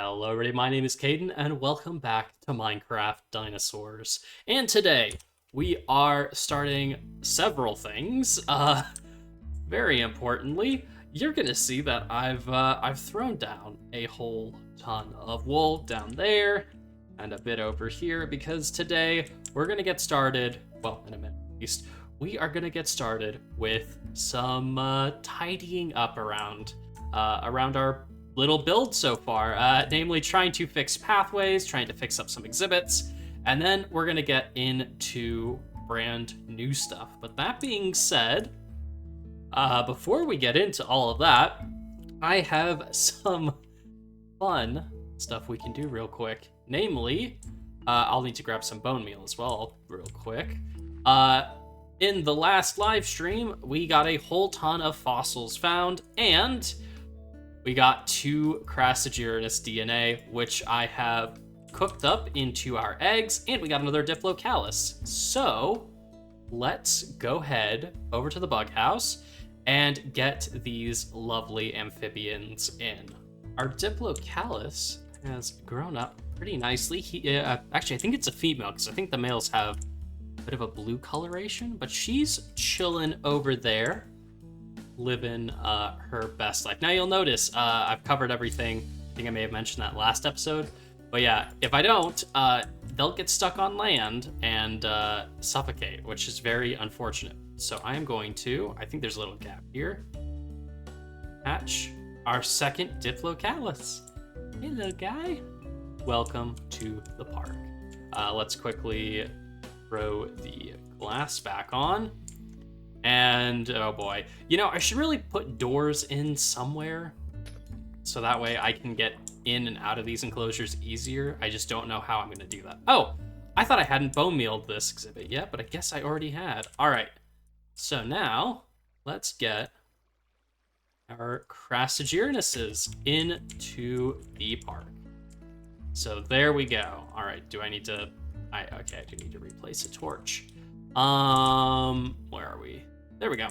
Hello everybody, my name is Caden, and welcome back to Minecraft Dinosaurs. And today, we are starting several things. Very importantly, you're gonna see that I've thrown down a whole ton of wool down there, and a bit over here, because today, we're gonna get started, well, in a minute at least, we are gonna get started with some tidying up around our little build so far, namely trying to fix pathways, trying to fix up some exhibits, and then we're gonna get into brand new stuff. But that being said, before we get into all of that, I have some fun stuff we can do real quick. Namely, I'll need to grab some bone meal as well real quick. In the last live stream, we got a whole ton of fossils found, and we got 2 Crassigyrinus DNA, which I have cooked up into our eggs, and we got another Diplocalus. So, let's go ahead over to the bug house and get these lovely amphibians in. Our Diplocalus has grown up pretty nicely. Actually, I think it's a female, because I think the males have a bit of a blue coloration, but she's chilling over there, living her best life. Now you'll notice I've covered everything. I think I may have mentioned that last episode. But yeah, if I don't, they'll get stuck on land and suffocate, which is very unfortunate. So I am going to, I think there's a little gap here, hatch our second Diplocalus. Hey little guy. Welcome to the park. Let's quickly throw the glass back on. And, oh boy. You know, I should really put doors in somewhere, so that way I can get in and out of these enclosures easier. I just don't know how I'm going to do that. Oh, I thought I hadn't bone mealed this exhibit yet, but I guess I already had. All right. So now, let's get our Crassigyrinuses into the park. So there we go. All right, do I need to... okay, I do need to replace a torch. Where are we? There we go.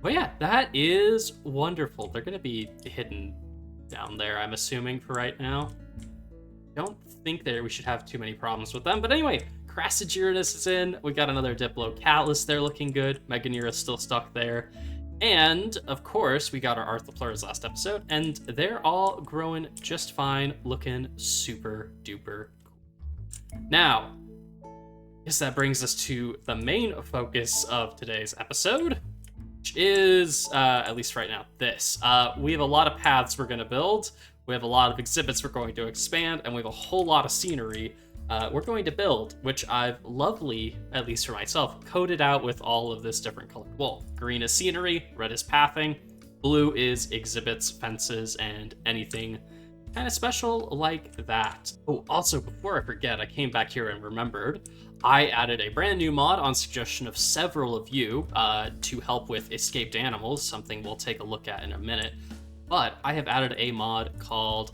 Well, yeah, that is wonderful. They're gonna be hidden down there, I'm assuming, for right now. Don't think that we should have too many problems with them. But anyway, Crassigyrinus is in. We got another Diplocalus there looking good. Meganeura's still stuck there. And, of course, we got our Arthropleurus last episode, and they're all growing just fine, looking super duper cool. Now, yes, that brings us to the main focus of today's episode, which is, at least right now, this. We have a lot of paths we're going to build, we have a lot of exhibits we're going to expand, and we have a whole lot of scenery we're going to build, which I've lovely, at least for myself, coated out with all of this different colored wool. Green is scenery, red is pathing, blue is exhibits, fences, and anything kind of special like that. Oh, also, before I forget, I came back here and remembered, I added a brand new mod on suggestion of several of you to help with escaped animals, something we'll take a look at in a minute. But I have added a mod called,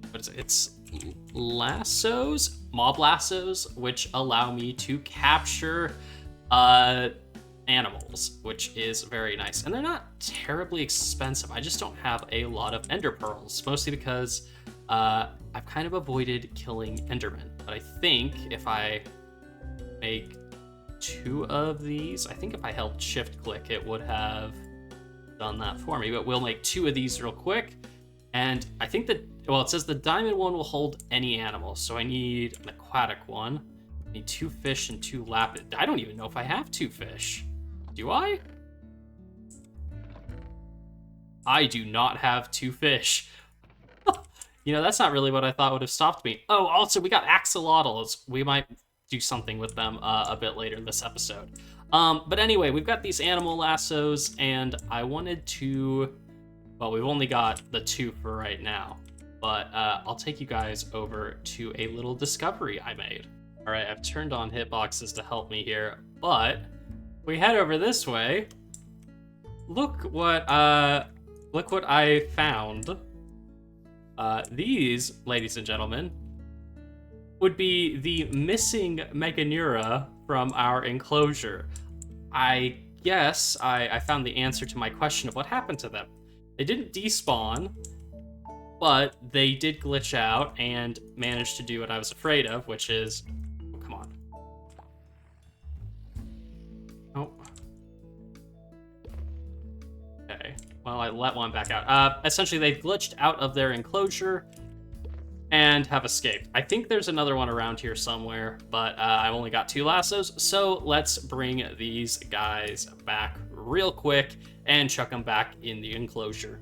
what is it? It's lassos, mob lassos, which allow me to capture animals, which is very nice. And they're not terribly expensive. I just don't have a lot of ender pearls, mostly because I've kind of avoided killing endermen. But I think if I make 2 of these, I think if I held shift click, it would have done that for me. But we'll make 2 of these real quick. And I think that, well, it says the diamond one will hold any animal. So I need an aquatic one. I need 2 fish and 2 lapid. I don't even know if I have 2 fish. Do I? I do not have 2 fish. You know, that's not really what I thought would have stopped me. Oh, also, we got axolotls. We might do something with them a bit later in this episode. But anyway, we've got these animal lassos, and I wanted to... Well, we've only got the 2 for right now. But I'll take you guys over to a little discovery I made. All right, I've turned on hitboxes to help me here, but we head over this way. Look what I found. These, ladies and gentlemen, would be the missing Meganeura from our enclosure. I guess I found the answer to my question of what happened to them. They didn't despawn, but they did glitch out and managed to do what I was afraid of, which is... Oh, come on. Oh. Okay. Well, I let one back out. Essentially, they've glitched out of their enclosure and have escaped. I think there's another one around here somewhere, but I've only got 2 lassos, so let's bring these guys back real quick and chuck them back in the enclosure.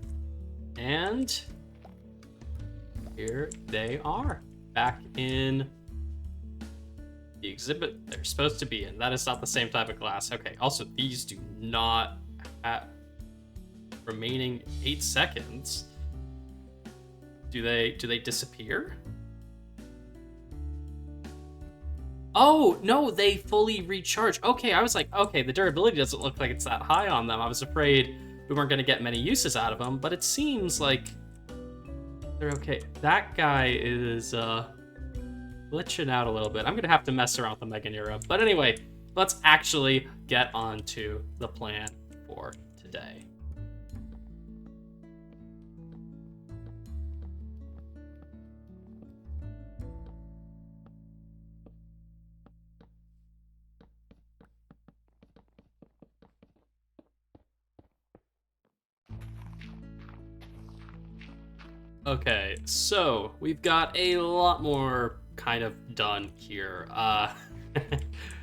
And here they are, back in the exhibit they're supposed to be in. That is not the same type of glass. Okay, also, these do not have remaining 8 seconds. Do they disappear? Oh, no, they fully recharge. Okay, I was like, okay, the durability doesn't look like it's that high on them. I was afraid we weren't going to get many uses out of them, but it seems like they're okay. That guy is glitching out a little bit. I'm going to have to mess around with the Meganera. But anyway, let's actually get on to the plan for today. Okay, so we've got a lot more kind of done here.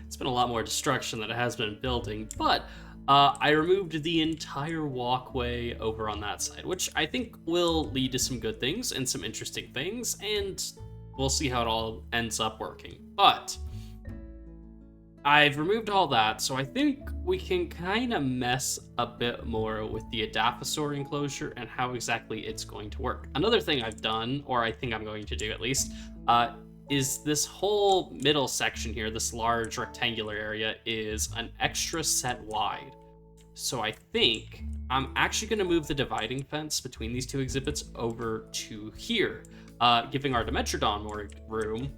It's been a lot more destruction than it has been building, but I removed the entire walkway over on that side, which I think will lead to some good things and some interesting things, and we'll see how it all ends up working. But I've removed all that, so I think we can kind of mess a bit more with the Adaphosaur enclosure and how exactly it's going to work. Another thing I've done, or I think I'm going to do at least, is this whole middle section here, this large rectangular area, is an extra set wide. So I think I'm actually going to move the dividing fence between these 2 exhibits over to here, giving our Dimetrodon more room,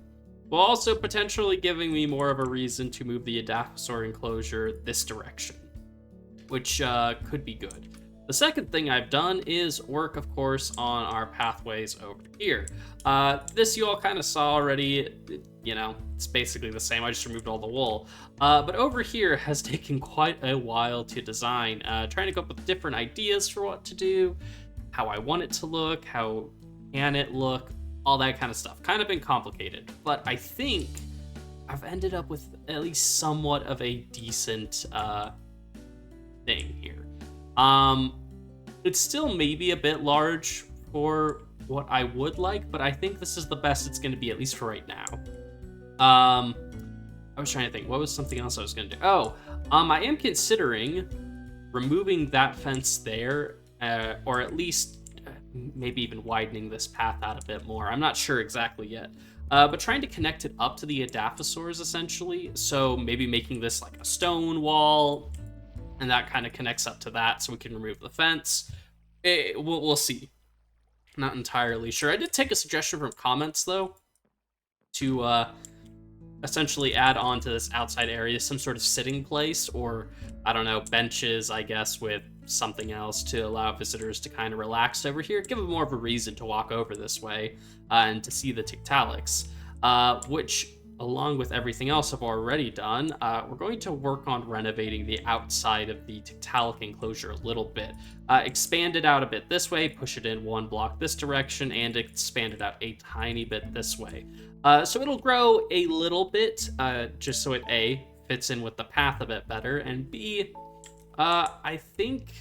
while also potentially giving me more of a reason to move the Adaphosaur enclosure this direction, which could be good. The second thing I've done is work, of course, on our pathways over here. This you all kind of saw already. You know, it's basically the same. I just removed all the wool. But over here has taken quite a while to design, trying to come up with different ideas for what to do, how I want it to look, how can it look, all that kind of stuff. Kind of been complicated, but I think I've ended up with at least somewhat of a decent thing here. It's still maybe a bit large for what I would like, but I think this is the best it's going to be, at least for right now. I was trying to think, what was something else I was going to do? Oh, I am considering removing that fence there, or at least maybe even widening this path out a bit more. I'm not sure exactly yet. But trying to connect it up to the Adaphosaurs, essentially. So maybe making this like a stone wall, and that kind of connects up to that, so we can remove the fence. We'll see. Not entirely sure. I did take a suggestion from comments, though, to essentially add on to this outside area some sort of sitting place, or, I don't know, benches, I guess, with something else to allow visitors to kind of relax over here, give them more of a reason to walk over this way and to see the Tiktaalics, which, along with everything else I've already done, we're going to work on renovating the outside of the Tiktaalik enclosure a little bit. Expand it out a bit this way, push it in 1 block this direction, and expand it out a tiny bit this way. So it'll grow a little bit, just so it A, fits in with the path a bit better, and B, I think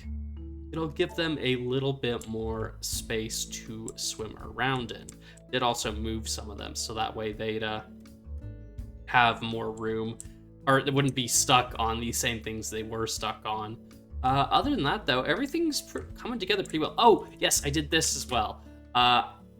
it'll give them a little bit more space to swim around in. Did also move some of them, so that way they'd have more room, or they wouldn't be stuck on the same things they were stuck on. Other than that, though, everything's coming together pretty well. Oh, yes, I did this as well.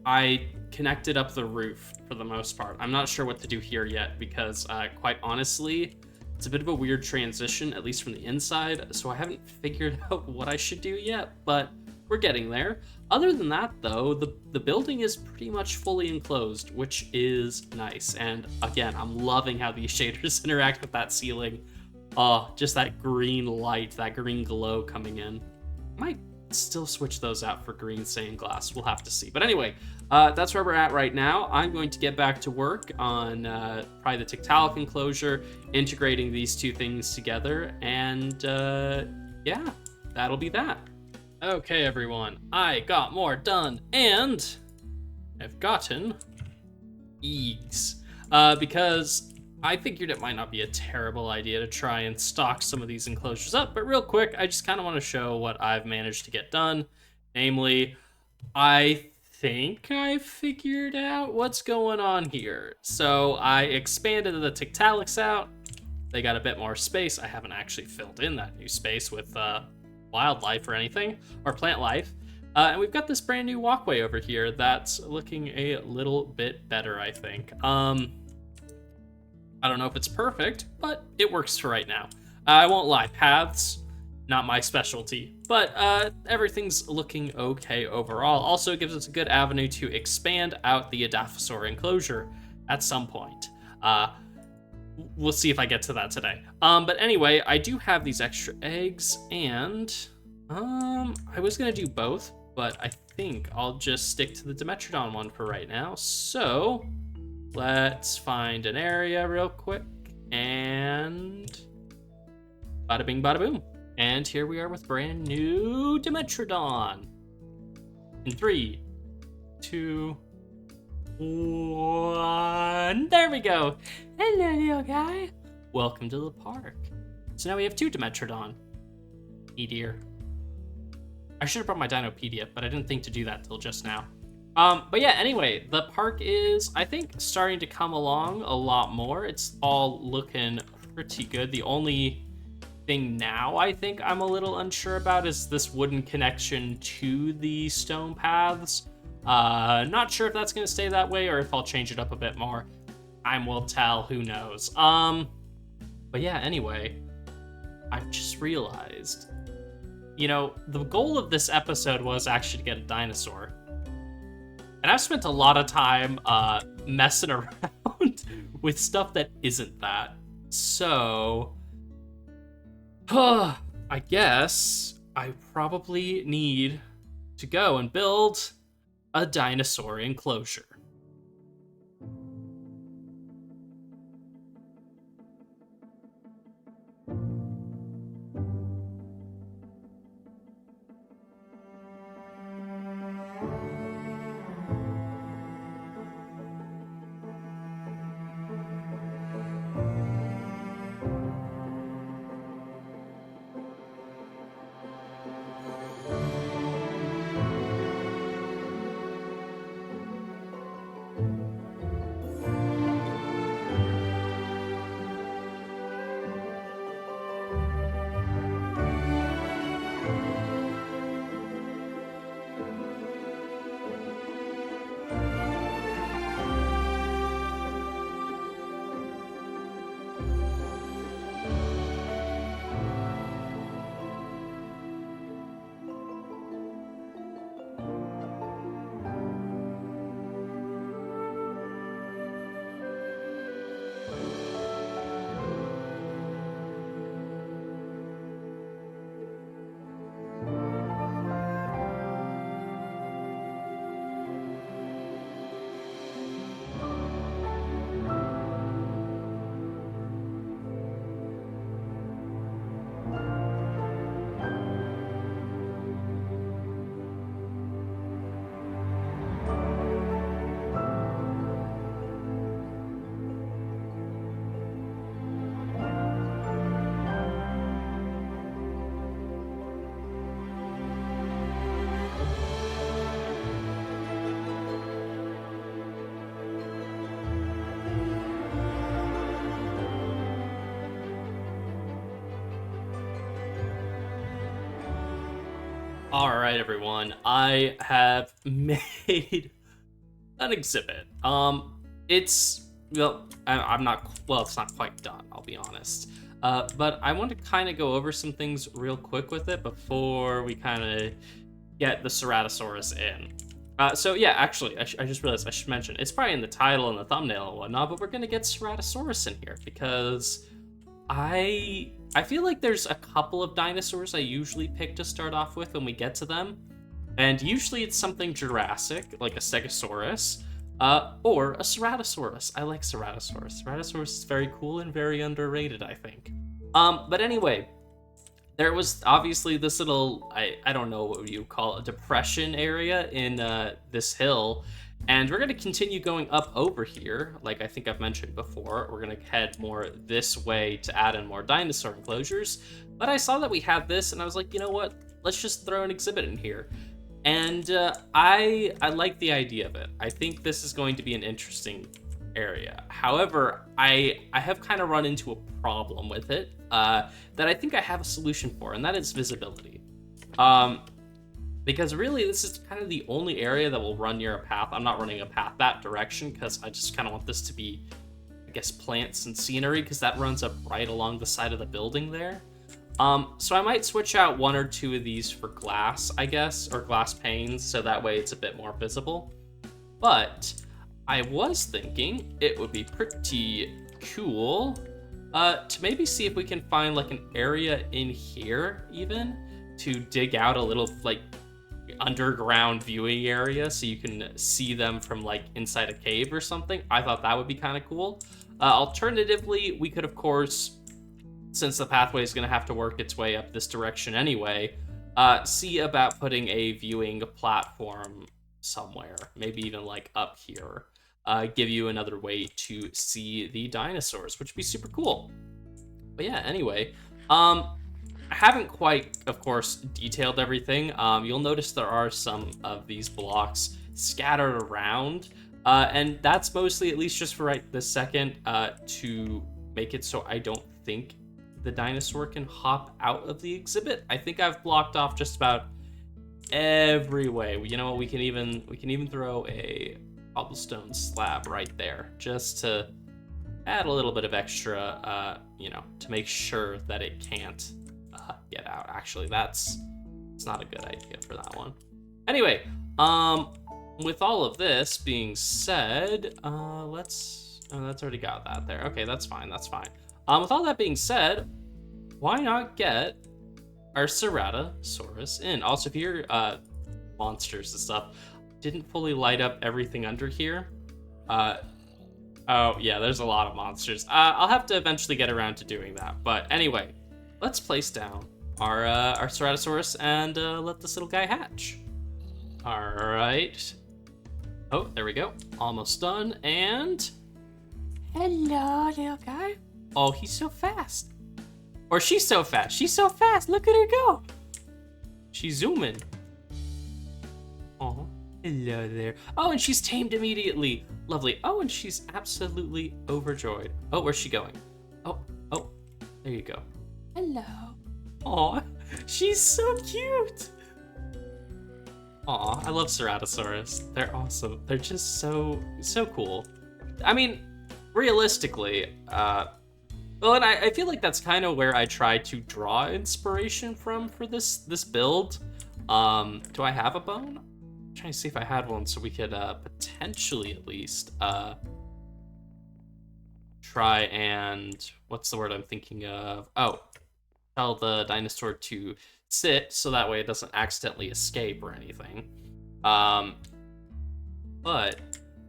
I connected up the roof for the most part. I'm not sure what to do here yet because, quite honestly, it's a bit of a weird transition, at least from the inside, so I haven't figured out what I should do yet, but we're getting there. Other than that, though, the building is pretty much fully enclosed, which is nice. And again, I'm loving how these shaders interact with that ceiling. Oh, just that green light, that green glow coming in. Am I still switch those out for green stained glass. We'll have to see. But anyway, that's where we're at right now. I'm going to get back to work on probably the Tiktaalik enclosure, integrating these two things together, and yeah, that'll be that. Okay, everyone, I got more done, and I've gotten eggs, because I figured it might not be a terrible idea to try and stock some of these enclosures up, but real quick, I just kind of want to show what I've managed to get done. Namely, I think I figured out what's going on here. So I expanded the Tiktaaliks out. They got a bit more space. I haven't actually filled in that new space with wildlife or anything, or plant life. And we've got this brand new walkway over here that's looking a little bit better, I think. I don't know if it's perfect, but it works for right now. I won't lie, paths, not my specialty, but everything's looking okay overall. Also, it gives us a good avenue to expand out the Adaphosaur enclosure at some point. We'll see if I get to that today. But anyway, I do have these extra eggs, and I was gonna do both, but I think I'll just stick to the Dimetrodon one for right now. So let's find an area real quick, and bada bing, bada boom. And here we are with brand new Dimetrodon. In 3, 2, 1. There we go. Hello, little guy. Welcome to the park. So now we have 2 Dimetrodon. E dear. I should have brought my Dinopedia, but I didn't think to do that till just now. But yeah, anyway, the park is, I think, starting to come along a lot more. It's all looking pretty good. The only thing now I think I'm a little unsure about is this wooden connection to the stone paths. Not sure if that's going to stay that way or if I'll change it up a bit more. Time will tell, who knows. But yeah, anyway, I've just realized, you know, the goal of this episode was actually to get a dinosaur. And I've spent a lot of time messing around with stuff that isn't that. So, I guess I probably need to go and build a dinosaur enclosure. All right, everyone, I have made an exhibit. It's, well, I'm not, well, it's not quite done, I'll be honest. But I want to kind of go over some things real quick with it before we kind of get the Ceratosaurus in. So yeah, actually, I just realized I should mention, it's probably in the title and the thumbnail and whatnot, but we're going to get Ceratosaurus in here because I feel like there's a couple of dinosaurs I usually pick to start off with when we get to them. And usually it's something Jurassic, like a Stegosaurus, or a Ceratosaurus. I like Ceratosaurus. Ceratosaurus is very cool and very underrated, I think. But anyway, there was obviously this little, I don't know what you call it, a depression area in this hill. And we're going to continue going up over here, like I think I've mentioned before. We're going to head more this way to add in more dinosaur enclosures. But I saw that we had this, and I was like, you know what? Let's just throw an exhibit in here. And I like the idea of it. I think this is going to be an interesting area. However, I have kind of run into a problem with it that I think I have a solution for, and that is visibility. Because really, this is kind of the only area that will run near a path. I'm not running a path that direction because I just kind of want this to be, I guess, plants and scenery, because that runs up right along the side of the building there. So I might switch out one or two of these for glass, I guess, or glass panes, so that way it's a bit more visible. But I was thinking it would be pretty cool to maybe see if we can find like an area in here even to dig out a little like underground viewing area so you can see them from like inside a cave or something. I thought that would be kind of cool. Alternatively, we could, of course, since the pathway is going to have to work its way up this direction anyway, see about putting a viewing platform somewhere, maybe even like up here. Give you another way to see the dinosaurs, which would be super cool. But yeah, anyway, I haven't quite, of course, detailed everything. You'll notice there are some of these blocks scattered around, and that's mostly, at least just for right this second, to make it so I don't think the dinosaur can hop out of the exhibit. I think I've blocked off just about every way. You know what? We can even throw a cobblestone slab right there just to add a little bit of extra, to make sure that it can't get out. Actually, it's not a good idea for that one. Anyway, with all of this being said, that's already got that there. Okay, that's fine. With all that being said, why not get our Ceratosaurus in? Also, if your monsters and stuff didn't fully light up everything under here, oh yeah, there's a lot of monsters. I'll have to eventually get around to doing that. But anyway, let's place down our Ceratosaurus and let this little guy hatch. All right. Oh, there we go. Almost done. And hello, little guy. Oh, he's so fast. Or she's so fast. She's so fast. Look at her go. She's zooming. Oh, hello there. Oh, and she's tamed immediately. Lovely. Oh, and she's absolutely overjoyed. Oh, where's she going? Oh, there you go. Hello. Aw, she's so cute. Aw, I love Ceratosaurus. They're awesome. They're just so cool. I mean, realistically, well, and I feel like that's kind of where I try to draw inspiration from for this build. Do I have a bone? I'm trying to see if I had one so we could potentially at least try and, what's the word I'm thinking of? Oh, tell the dinosaur to sit so that way it doesn't accidentally escape or anything. But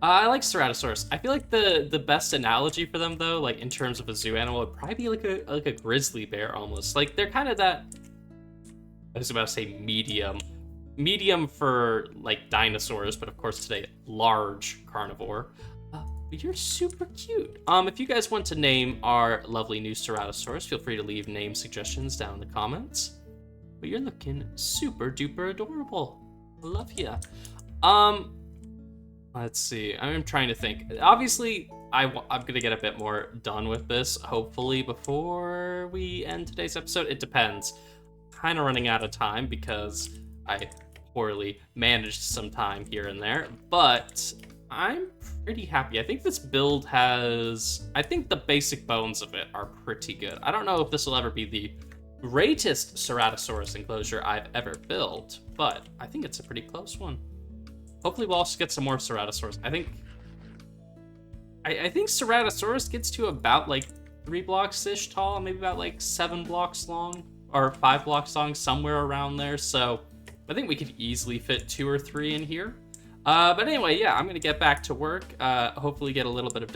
I like Ceratosaurus. I feel like the best analogy for them, though, like in terms of a zoo animal, would probably be like a grizzly bear almost. Like they're kind of that. I was about to say medium for like dinosaurs, but of course today large carnivore. But you're super cute. If you guys want to name our lovely new Ceratosaurus, feel free to leave name suggestions down in the comments. But you're looking super duper adorable. I love ya. Let's see. I'm trying to think. Obviously, I'm gonna get a bit more done with this, hopefully, before we end today's episode. It depends. Kind of running out of time because I poorly managed some time here and there, but I'm pretty happy. I think this build I think the basic bones of it are pretty good. I don't know if this will ever be the greatest Ceratosaurus enclosure I've ever built, but I think it's a pretty close one. Hopefully we'll also get some more Ceratosaurus. I think Ceratosaurus gets to about like 3 blocks-ish tall, maybe about like 7 blocks long, or 5 blocks long, somewhere around there. So I think we could easily fit 2 or 3 in here. But anyway, yeah, I'm gonna get back to work. Hopefully get a little bit of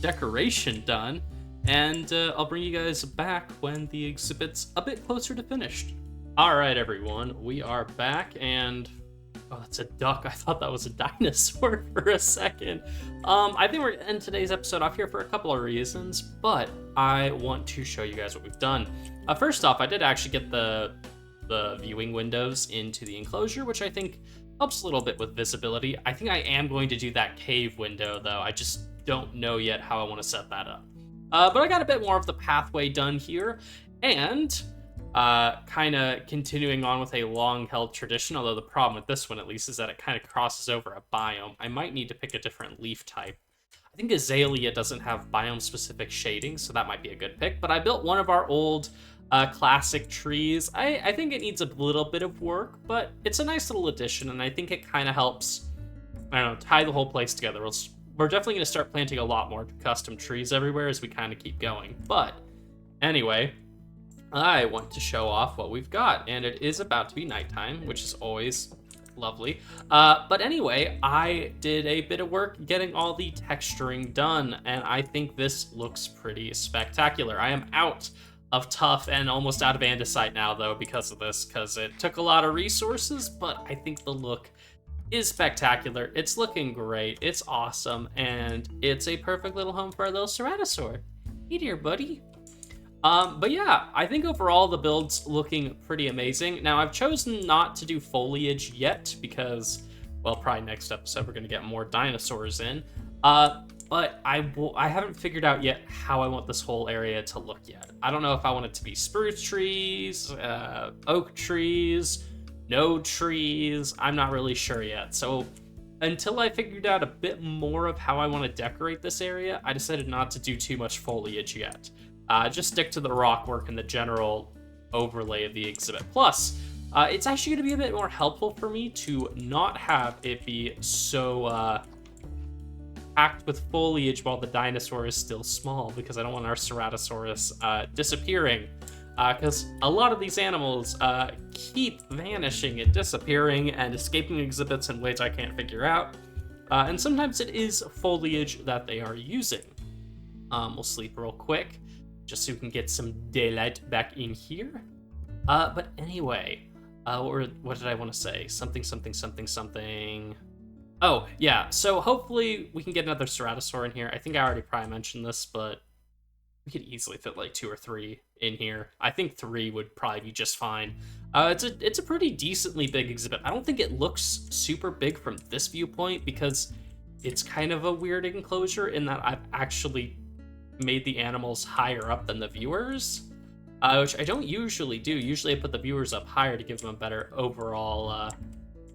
decoration done, and I'll bring you guys back when the exhibit's a bit closer to finished. All right, everyone, we are back, and oh, that's a duck. I thought that was a dinosaur for a second. I think we're gonna end today's episode off here for a couple of reasons, but I want to show you guys what we've done. First off, I did actually get the viewing windows into the enclosure, which I think helps a little bit with visibility. I think I am going to do that cave window, though. I just don't know yet how I want to set that up. But I got a bit more of the pathway done here, and kind of continuing on with a long-held tradition, although the problem with this one, at least, is that it kind of crosses over a biome. I might need to pick a different leaf type. I think Azalea doesn't have biome-specific shading, so that might be a good pick, but I built one of our old classic trees. I think it needs a little bit of work, but it's a nice little addition, and I think it kind of helps, I don't know, tie the whole place together. We're definitely going to start planting a lot more custom trees everywhere as we kind of keep going. But anyway, I want to show off what we've got, and it is about to be nighttime, which is always lovely. But anyway, I did a bit of work getting all the texturing done, and I think this looks pretty spectacular. I am out of tuff and almost out of andesite now, though, because of this, because it took a lot of resources, but I think the look is spectacular. It's looking great, it's awesome, and it's a perfect little home for our little Ceratosaur. Hey there, buddy. But yeah, I think overall the build's looking pretty amazing. Now, I've chosen not to do foliage yet because, well, probably next episode we're going to get more dinosaurs in. But I haven't figured out yet how I want this whole area to look yet. I don't know if I want it to be spruce trees, oak trees, no trees. I'm not really sure yet. So until I figured out a bit more of how I want to decorate this area, I decided not to do too much foliage yet. Just stick to the rock work and the general overlay of the exhibit. Plus, it's actually going to be a bit more helpful for me to not have it be so packed with foliage while the dinosaur is still small, because I don't want our Ceratosaurus disappearing. Because a lot of these animals keep vanishing and disappearing and escaping exhibits in ways I can't figure out. And sometimes it is foliage that they are using. We'll sleep real quick, just so we can get some daylight back in here. But anyway, what did I want to say? Something. Oh, yeah, so hopefully we can get another Ceratosaur in here. I think I already probably mentioned this, but we could easily fit like 2 or 3 in here. I think 3 would probably be just fine. It's a pretty decently big exhibit. I don't think it looks super big from this viewpoint because it's kind of a weird enclosure in that I've actually made the animals higher up than the viewers, which I don't usually do. Usually I put the viewers up higher to give them a better overall,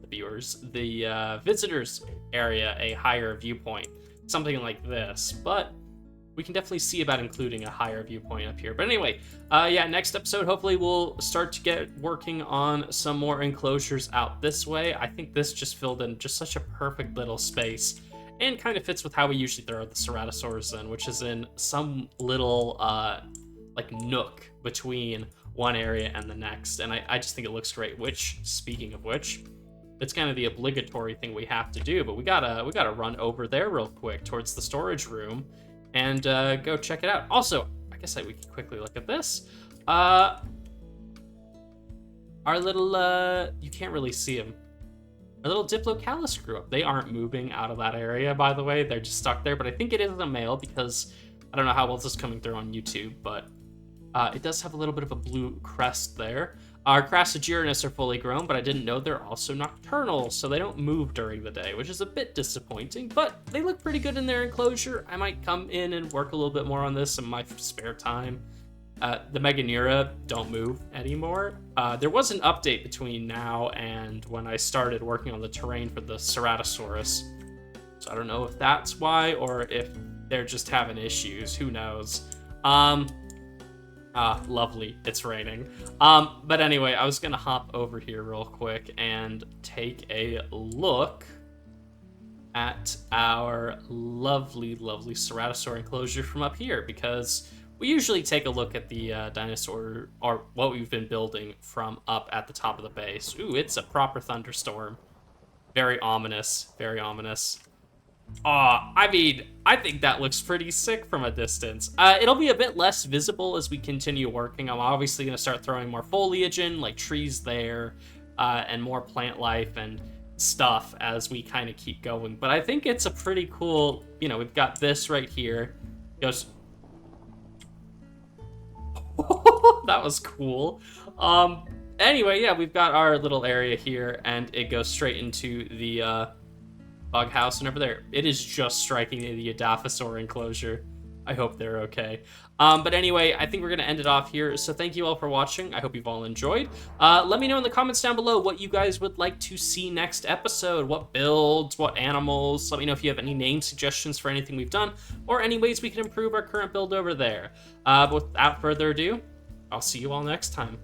the visitors area a higher viewpoint, something like this, but we can definitely see about including a higher viewpoint up here. But anyway, yeah, next episode, hopefully we'll start to get working on some more enclosures out this way. I think this just filled in just such a perfect little space and kind of fits with how we usually throw the Ceratosaurs in, which is in some little like nook between one area and the next. And I just think it looks great, which, speaking of which, it's kind of the obligatory thing we have to do, but we gotta run over there real quick towards the storage room and go check it out. Also, I guess we can quickly look at this. Our little, you can't really see them. Our little Diplocalus grew up. They aren't moving out of that area, by the way. They're just stuck there, but I think it is a male because I don't know how well this is coming through on YouTube, but it does have a little bit of a blue crest there. Our Crassigyrinus are fully grown, but I didn't know they're also nocturnal, so they don't move during the day, which is a bit disappointing, but they look pretty good in their enclosure. I might come in and work a little bit more on this in my spare time. The Meganeura don't move anymore. There was an update between now and when I started working on the terrain for the Ceratosaurus, so I don't know if that's why or if they're just having issues. Who knows? Lovely. It's raining. But anyway, I was gonna hop over here real quick and take a look at our lovely, lovely Ceratosaur enclosure from up here, because we usually take a look at the dinosaur, or what we've been building, from up at the top of the base. Ooh, it's a proper thunderstorm. Very ominous, very ominous. I mean, I think that looks pretty sick from a distance. It'll be a bit less visible as we continue working. I'm obviously going to start throwing more foliage in, like trees there, and more plant life and stuff as we kind of keep going. But I think it's a pretty cool, you know, we've got this right here. Goes... that was cool. Anyway, yeah, we've got our little area here, and it goes straight into the, bug house, and over there it is just striking the Adaphosaur enclosure. I hope they're okay. But anyway, I think we're gonna end it off here, so thank you all for watching. I hope you've all enjoyed. Let me know in the comments down below what you guys would like to see next episode, what builds, what animals. Let me know if you have any name suggestions for anything we've done, or any ways we can improve our current build over there. But without further ado, I'll see you all next time.